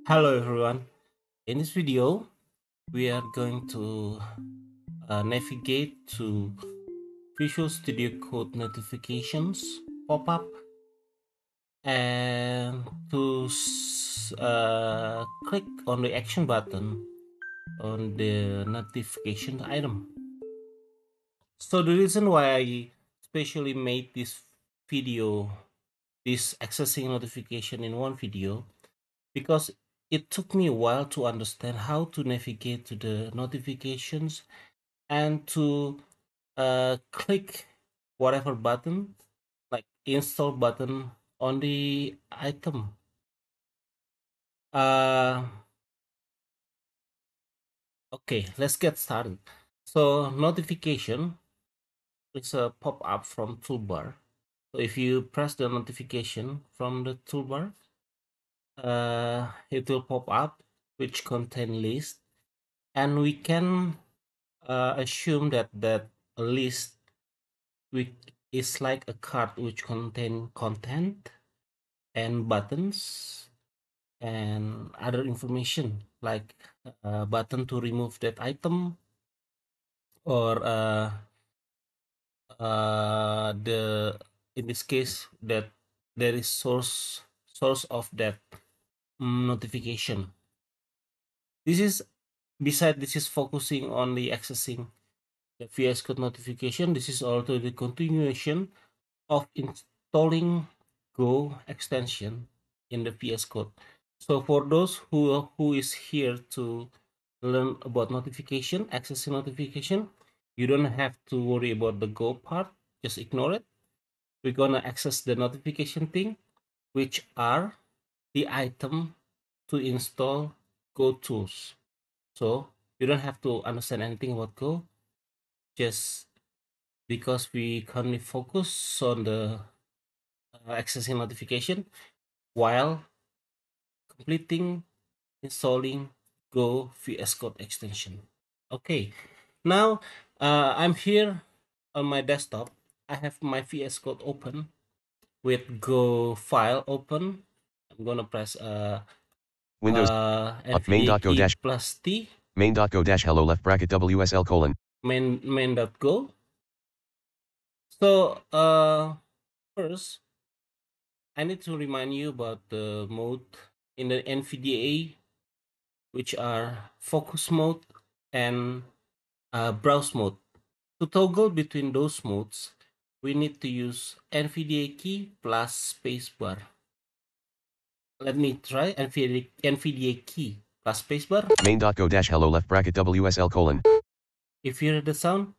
Hello everyone. In this video, we are going to navigate to Visual Studio Code notifications pop-up and to click on the action button on the notification item. So the reason why I specially made this video, this accessing notification in one video, because it took me a while to understand how to navigate to the notifications and to click whatever button, like install button on the item. Uh, okay, let's get started. So notification is a pop-up from toolbar. So if you press the notification from the toolbar, it will pop up which contain list, and we can assume that list which is like a card which contain content and buttons and other information like a button to remove that item, or the in this case that there is source of that notification. This is focusing on the accessing the VS Code notification. This is also the continuation of installing Go extension in the VS Code. So for those who is here to learn about notification, accessing notification, you don't have to worry about the Go part. Just ignore it. We're gonna access the notification thing, which are the item to install Go tools. So you don't have to understand anything about Go. Just because we currently focus on the accessing notification while completing installing Go VS Code extension. Okay, now I'm here on my desktop. I have my VS Code open with Go file open. I'm gonna press Windows NVDA main.go key dash plus T, main.go dash hello left bracket WSL colon main.go. So first I need to remind you about the mode in the NVDA, which are focus mode and browse mode. To toggle between those modes, we need to use NVDA key plus spacebar. Let me try NVDA key plus spacebar. main.go dash hello left bracket WSL colon. If you hear the sound,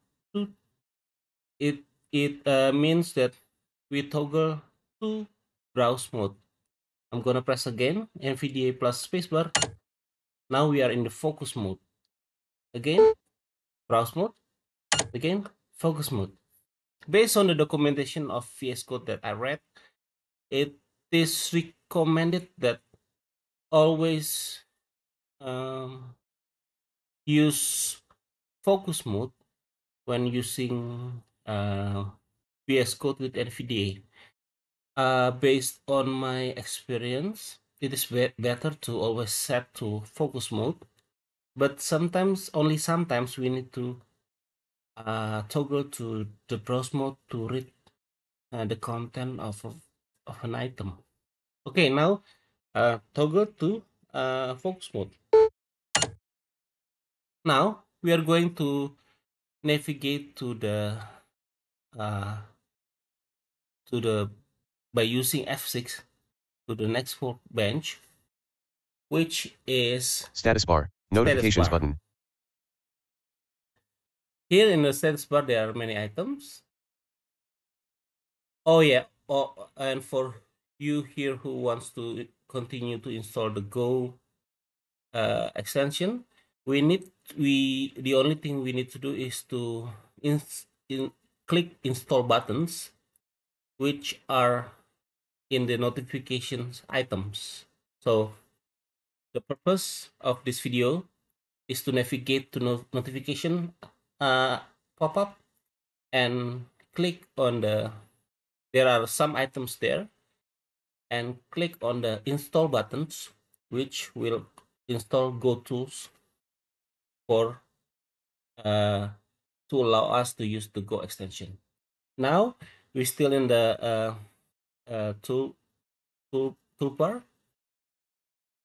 it means that we toggle to browse mode. I'm gonna press again NVDA plus spacebar. Now we are in the focus mode. Again, browse mode. Again, focus mode. Based on the documentation of VS Code that I read, it is recommended that always use focus mode when using VS Code with NVDA. Based on my experience, it is better to always set to focus mode, but only sometimes, we need to toggle to the browse mode to read the content of an item. Okay, now toggle to focus mode. Now we are going to navigate uh, to the by using F6 to the next workbench, which is Status bar. status Notifications bar. button. Here in the status bar, there are many items. Oh yeah, and for you here who wants to continue to install the Go extension, the only thing we need to do is to click install buttons, which are in the notifications items. So the purpose of this video is to navigate to notification pop-up and click on there are some items there, and click on the install buttons, which will install Go tools for to allow us to use the Go extension. Now we're still in the toolbar.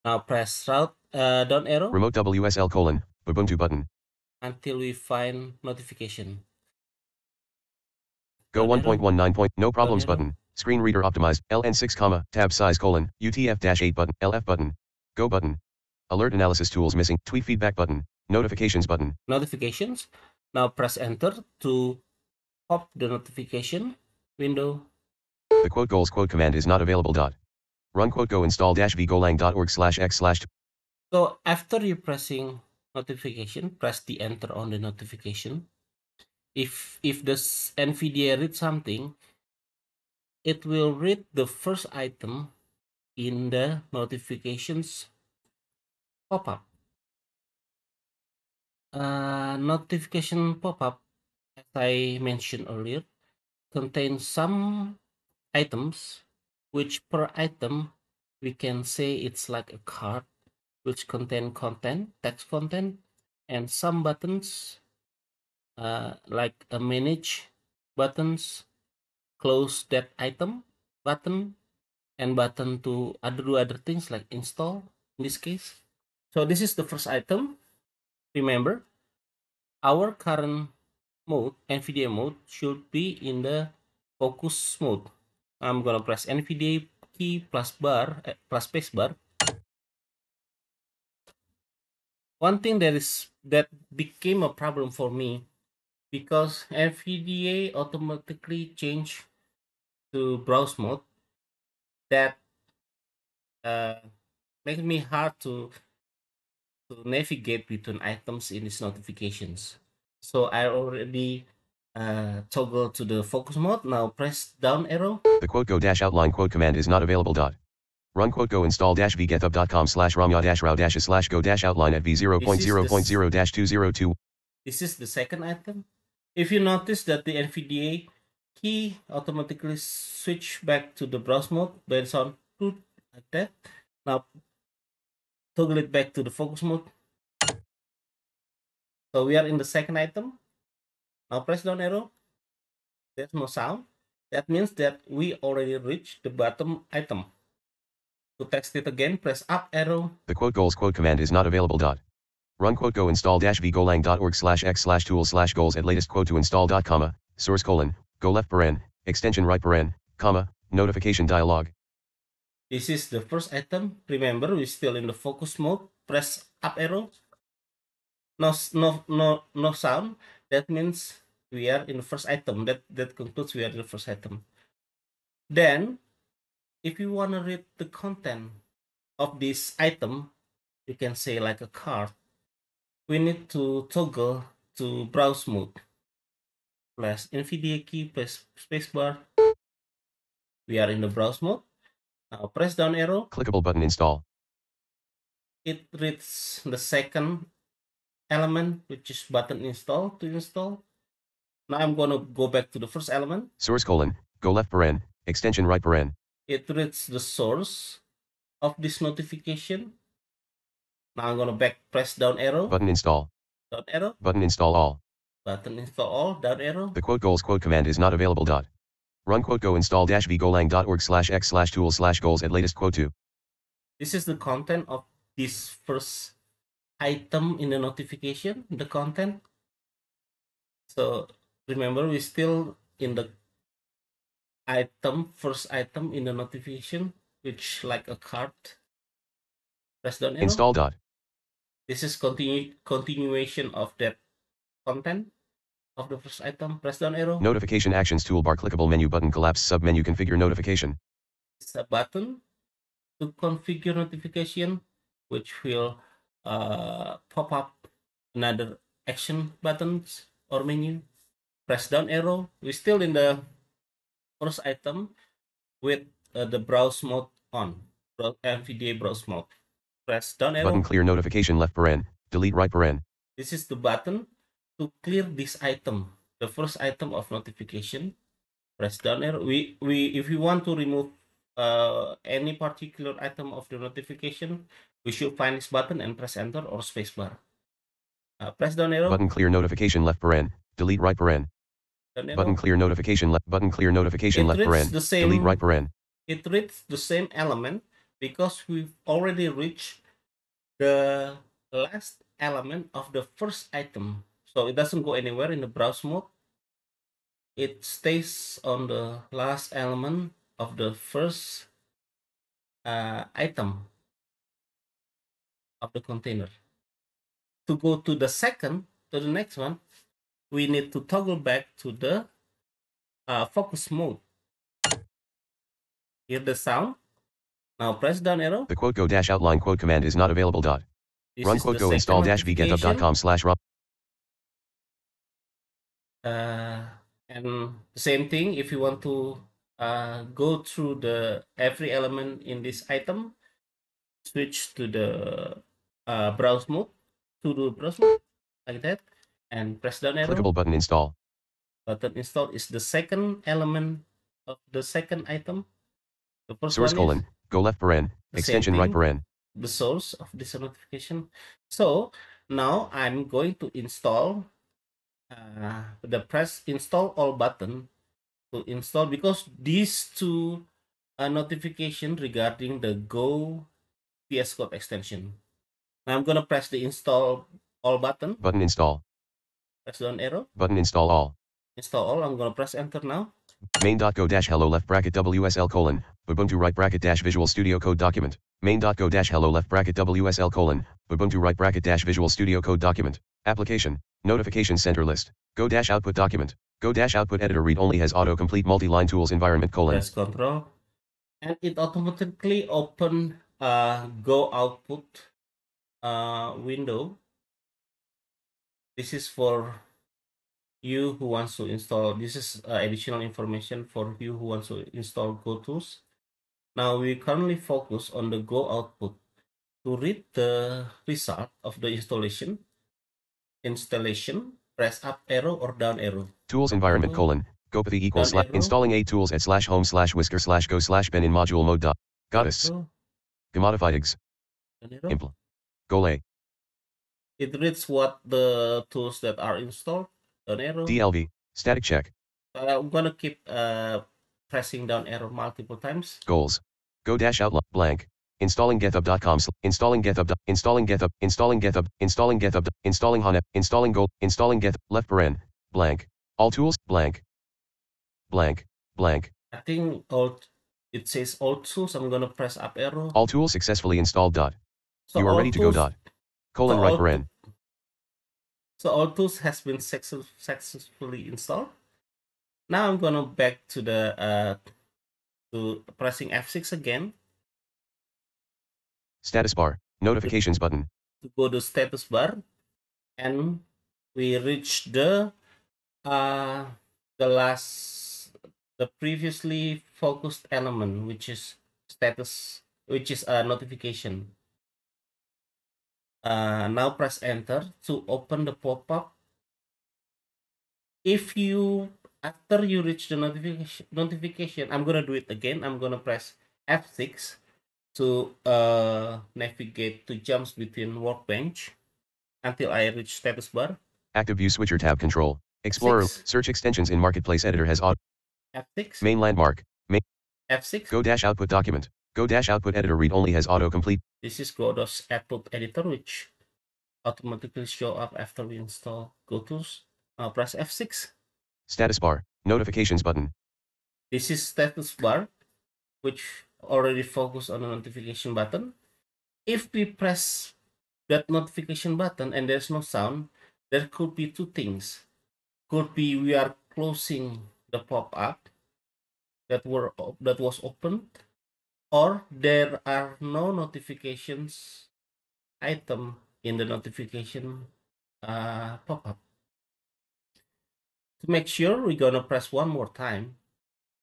Now press route down arrow Remote WSL : Ubuntu button. until we find notification. Go Down arrow, 1.19. No down problems arrow. button. Screen reader optimized. LN6, tab size : UTF-8 button. LF button. Go button. Alert analysis tools missing. Tweet feedback button. Notifications button. Notifications. Now press enter to pop the notification window. The quote goals quote command is not available. Run quote go install -vgolang.org/x/. So after you pressing notification, press the enter on the notification. If this NVDA read something, it will read the first item in the notifications pop-up. Notification pop-up, as I mentioned earlier, contains some items, which per item we can say it's like a card which contain content, text content, and some buttons like a manage buttons, close that item button, and button to do other things like install in this case. So this is the first item. Remember, our current mode, NVDA mode, should be in the focus mode. I'm gonna press NVDA key plus space bar. One thing that became a problem for me, because NVDA automatically changed to browse mode, that makes me hard to navigate between items in these notifications. So I already toggle to the focus mode. Now press down arrow. The quote go -outline quote command is not available. Run quote go install -vgetup.com/ramya-rao-go-outline at v0.0.0-202. This is the second item. If you notice that the NVDA key automatically switch back to the browse mode based on truth like that. Now toggle it back to the focus mode. So we are in the second item. Now press down arrow. There's no sound. That means that we already reached the bottom item. To text it again, press up arrow. The quote goals quote command is not available. Run quote go install -vgolang.org/x/tools/goals at latest quote to install . Source : go left paren, extension right paren, notification dialog. This is the first item. Remember, we're still in the focus mode. Press up arrow. No sound. That means we are in the first item. That concludes we are in the first item. Then, if you want to read the content of this item, you can say like a card. We need to toggle to browse mode. Press NVDA key, press spacebar. We are in the browse mode. Now press down arrow. Clickable button install. It reads the second element, which is button install to install. Now I'm going to go back to the first element. Source : go left paren, extension right paren. It reads the source of this notification. Now I'm going to press down arrow. Button install. Down arrow. Button install all. Button install all. Down arrow. The quote goals quote command is not available. Run quote go install -vgolang.org/x/tools/goals at latest quote 2. This is the content of this first item in the notification, the content. So remember, we're still in the first item in the notification, which like a card. Press down arrow. Install. This is continuation of that content of the first item. Press down arrow. Notification actions toolbar clickable menu button collapse submenu configure notification. It's a button to configure notification, which will pop up another action buttons or menu. Press down arrow. We're still in the first item with the browse mode on. NVDA browse mode. Press down arrow. Button clear notification left paren, delete right paren. This is the button to clear this item, the first item of notification. Press down arrow. If we want to remove any particular item of the notification, we should find this button and press enter or spacebar. Press down arrow. Button clear notification left paren. Delete right paren. Down Button arrow. clear notification left. Button clear notification left paren. Delete right paren. It reads the same element because we've already reached the last element of the first item. So it doesn't go anywhere in the browse mode. It stays on the last element of the first item of the container. To go to the next one, we need to toggle back to the focus mode. Hear the sound. Now press down arrow. The quote go dash outline quote command is not available. This Run is quote the go second install dash notification. vgetup.com/run. And the same thing, if you want to go through the every element in this item, switch to the browse mode, to the browse mode, like that, and press down arrow. Clickable button install. Button install is the second element of the second item. The first Source one is go left paren, extension right paren. the source of this notification. So now I'm going to install the press install all button to install, because these two notification regarding the Go VSCode extension. Now I'm gonna press the install all button. Button install. Press down arrow. Button install all. Install all. I'm gonna press enter now. Main.go dash hello left bracket WSL colon, Ubuntu right bracket dash Visual Studio Code document. Main.go dash hello left bracket WSL colon, Ubuntu right bracket dash Visual Studio Code document. Application, notification center list, go dash output document, go dash output editor read only has autocomplete multi-line tools environment colon. Press control, and it automatically open Go output window. This is for you who wants to install. This is additional information for you who wants to install Go tools. Now we currently focus on the Go output. To read the result of the installation, press up arrow or down arrow. Tools environment colon, gopathy equals installing 8 tools at /home/whisker/go/ben in module mode. Goddess. Gemodified eggs. Impl. Gole. It reads what the tools that are installed. Down arrow. DLV. Static check. I'm gonna keep pressing down arrow multiple times. Goals. Go dash outline blank. Installing getup.com. Installing getup. Installing getup. Installing getup. Installing getup. Installing honep. Installing goal. Installing get left paren. Blank. All tools blank. Blank. Blank. I think it says all tools. I'm gonna press up arrow. All tools successfully installed. So you are ready to go. Colon right paren. So all tools has been successfully installed. Now I'm gonna back to the to pressing F6 again. Status bar, notifications button. To go to status bar, and we reach the previously focused element, which is status, which is a notification. Now press enter to open the pop-up. If you after you reach the notification, I'm gonna do it again. I'm gonna press F6 to navigate to jumps between workbench until I reach status bar. Active view switcher tab control. Explorer F6. Search extensions in marketplace editor has auto. F6. Main landmark. Main. F6. Go dash output document. Go dash output editor read only has autocomplete. This is Go dash output editor, which automatically show up after we install Go tools. Now press F6. Status bar. Notifications button. This is status bar, which already focused on the notification button. If we press that notification button and there's no sound, there could be two things. Could be we are closing the pop-up that was opened, or there are no notifications item in the notification pop-up. To make sure, we're gonna press one more time.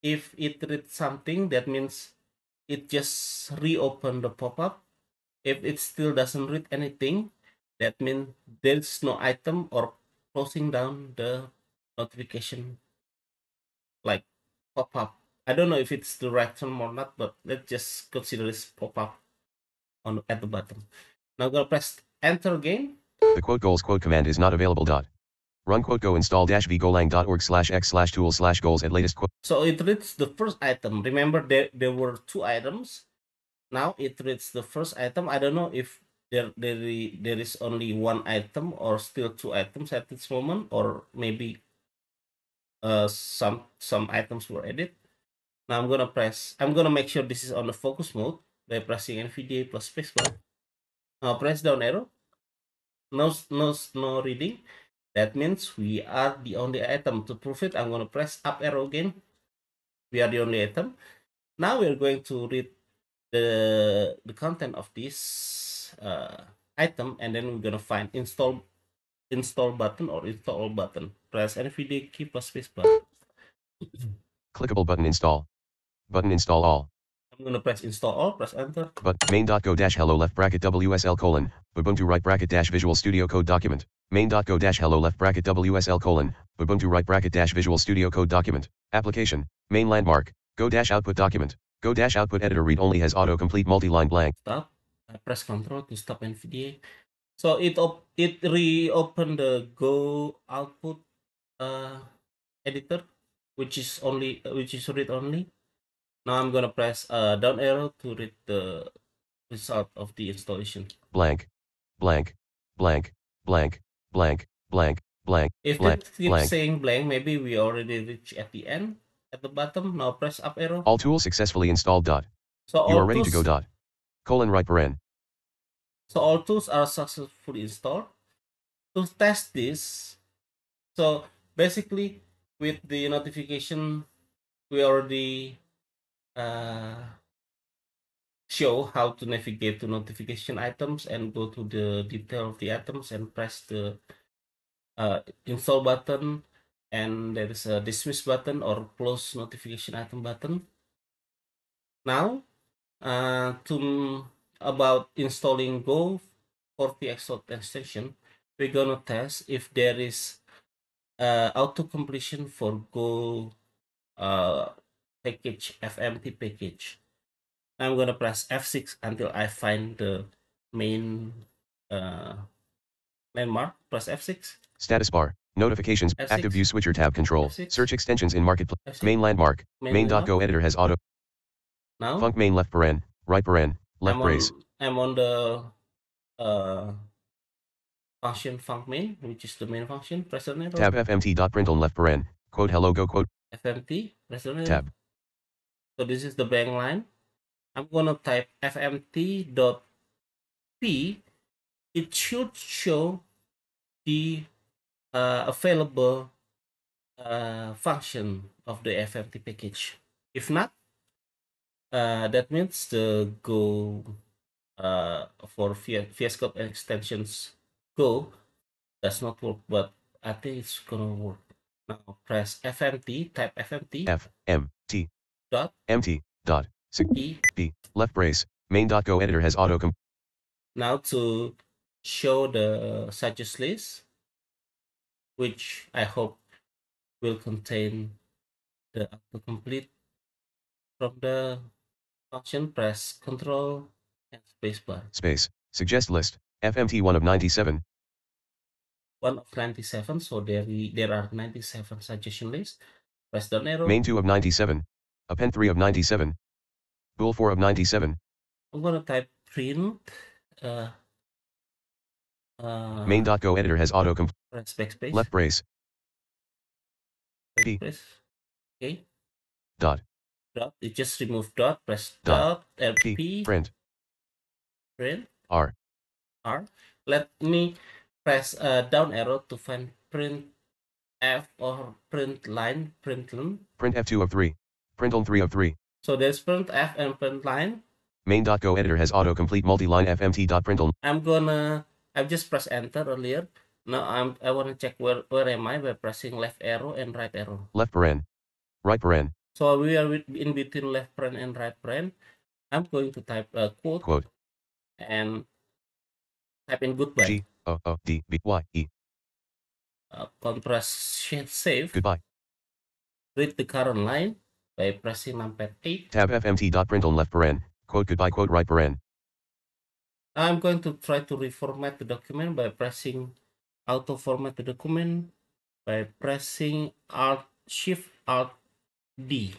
If it reads something, that means it just reopen the pop-up. If it still doesn't read anything, that means there's no item or closing down the notification like pop-up I don't know if it's the right term or not, but let's just consider this pop-up at the bottom. Now I'm gonna press enter again. The quote goals quote command is not available. Run quote go install -v golang.org/x/tool/goals at latest quote. So it reads the first item. Remember there were 2 items. Now it reads the first item. I don't know if there is only 1 item or still 2 items at this moment, or maybe some items were added. Now I'm gonna make sure this is on the focus mode by pressing NVDA plus spacebar. Now press down arrow. No reading. That means we are the only item. To prove it, I'm gonna press up arrow again. We are the only item. Now we're going to read the content of this item, and then we're gonna find install button or install all button. Press NVDA key plus spacebar. Clickable button install. Button install all. I'm gonna press install all, press enter. But main.go-hello left bracket WSL colon, Ubuntu right bracket dash Visual Studio Code document. Main.go-hello left bracket WSL colon, Ubuntu right bracket dash Visual Studio Code document. Application, main landmark, go-output document. Go-output editor read only has autocomplete multi-line blank. Stop. I press Control to stop NVDA. So it reopened the Go output editor, which is read only. Now I'm gonna press down arrow to read the result of the installation. Blank, blank, blank, blank, blank, blank, blank. If blank, it keeps blank. saying blank, maybe we already reached at the end, at the bottom. Now press up arrow. All tools successfully installed. So you are ready to go. Colon right paren. So all tools are successfully installed. To test this, so basically with the notification, we already show how to navigate to notification items and go to the detail of the items and press the install button, and there is a dismiss button or close notification item button. Now about installing Go for VSCode extension, we're gonna test if there is auto completion for Go package, FMT package. I'm gonna press F6 until I find the main landmark. Press F6. Status bar, notifications, F6. active view switcher tab control, F6. search extensions in marketplace, F6. main landmark, main.go editor has auto. Now func main left paren, right paren, left brace. I'm on the function func main, which is the main function. Press on arrow. Tab fmt.println left paren, quote hello go quote. FMT, press on arrow. Tab. So this is the blank line. I'm gonna type fmt.p. It should show the available function of the FMT package. If not, that means the Go for VSCode extensions Go does not work, but I think it's gonna work. Now press FMT, type FMT. FMT. Dot. MT. Dot. B. Left brace. Main.go editor has auto. Now to show the suggest list, which I hope will contain the autocomplete from the function, press Control and spacebar. Space. Suggest list. FMT 1 of 97. 1 of 97, so there are 97 suggestion lists. Press down arrow. Main 2 of 97. Append 3 of 97. Bool 4 of 97. I'm gonna type print. Main.go editor has auto complete. Press backspace. Left brace. P. Okay. Dot. Dot. It just remove dot. Press dot. P. Print. Print. R. Let me press down arrow to find print F or print line. Print F2 of 3. Println 3 of 3. So there's print F and print line. Main.go editor has autocomplete multi-line fmt.println. I've just pressed enter earlier. Now I want to check where am I by pressing left arrow and right arrow. Left paren. Right paren. So we are in between left paren and right paren. I'm going to type quote. And type in goodbye. G-O-O-D-B-Y-E. Contrast save. Goodbye. Read the current line. by pressing numpad 8. Tab fmt.println left paren, quote goodbye quote right paren. I'm going to try to reformat the document by pressing auto format the document by pressing Alt Shift Alt D.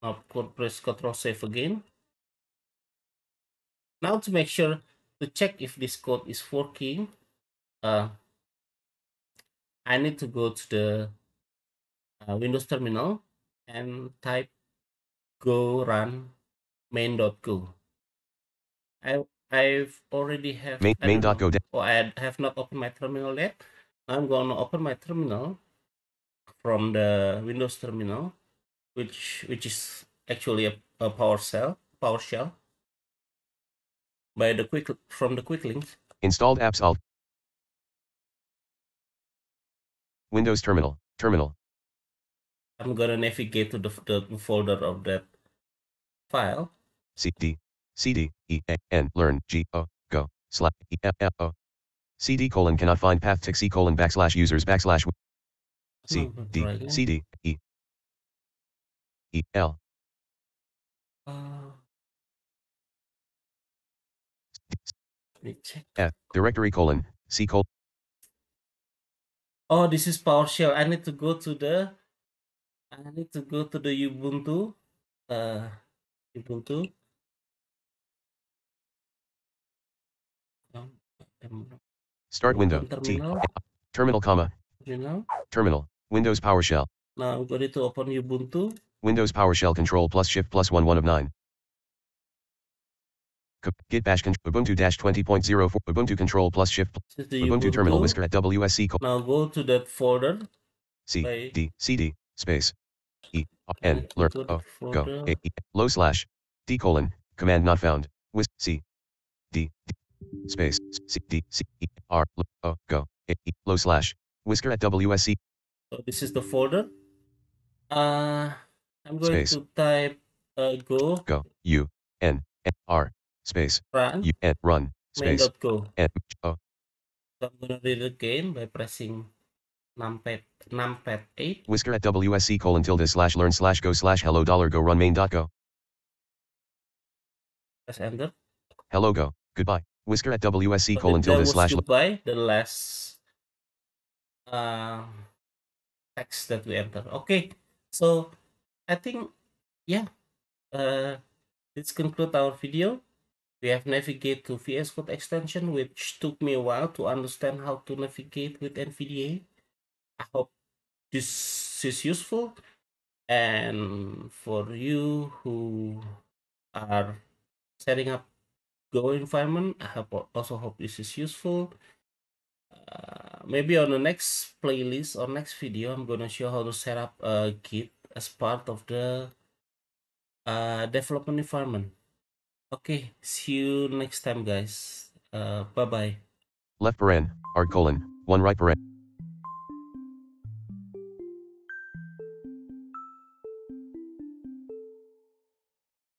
Now press Ctrl Save again. Now to make sure to check if this code is working, I need to go to the Windows terminal and type go run main.go. I've already have, I don't know, Main.go. or I have not opened my terminal yet. I'm going to open my terminal from the Windows terminal, which is actually a PowerShell by the quick links. Installed apps alt. Windows terminal. Terminal. I'm gonna navigate to the folder of that file. CD E A N learn G O go slash E F F O CD colon cannot find path tick C colon backslash users backslash C D C D E E L Let me check. F directory colon C colon. Oh, this is PowerShell. I need to go to the Ubuntu. Ubuntu. Start window. Terminal. Terminal comma. Terminal. Windows PowerShell. Now I'm going to open Ubuntu. Windows PowerShell control plus shift plus 1 of 9. Git bash Ubuntu dash 20.04 Ubuntu control plus shift Ubuntu terminal whisker at WSC. Now go to that folder. C D C D space E N learn go low slash D colon command not found C D space C D C E R O go low slash whisker at WSC. So this is the folder. I'm going to type go U N R space run U N run space main.go. N O. So I'm gonna read it again by pressing numpad 8. Whisker at WSC colon tilde slash learn slash go slash hello dollar go run main.go. Press enter. Hello go. Goodbye. Whisker at WSC colon tilde slash goodbye, the last text that we enter. Okay, so I think, yeah, let's conclude our video. We have navigated to VS Code extension, which took me a while to understand how to navigate with NVDA. I hope this is useful, and for you who are setting up Go environment, I also hope this is useful. Maybe on the next playlist or next video, I'm gonna show how to set up a Git as part of the development environment. Okay, see you next time, guys. Bye bye. left paren R colon 1 right paren.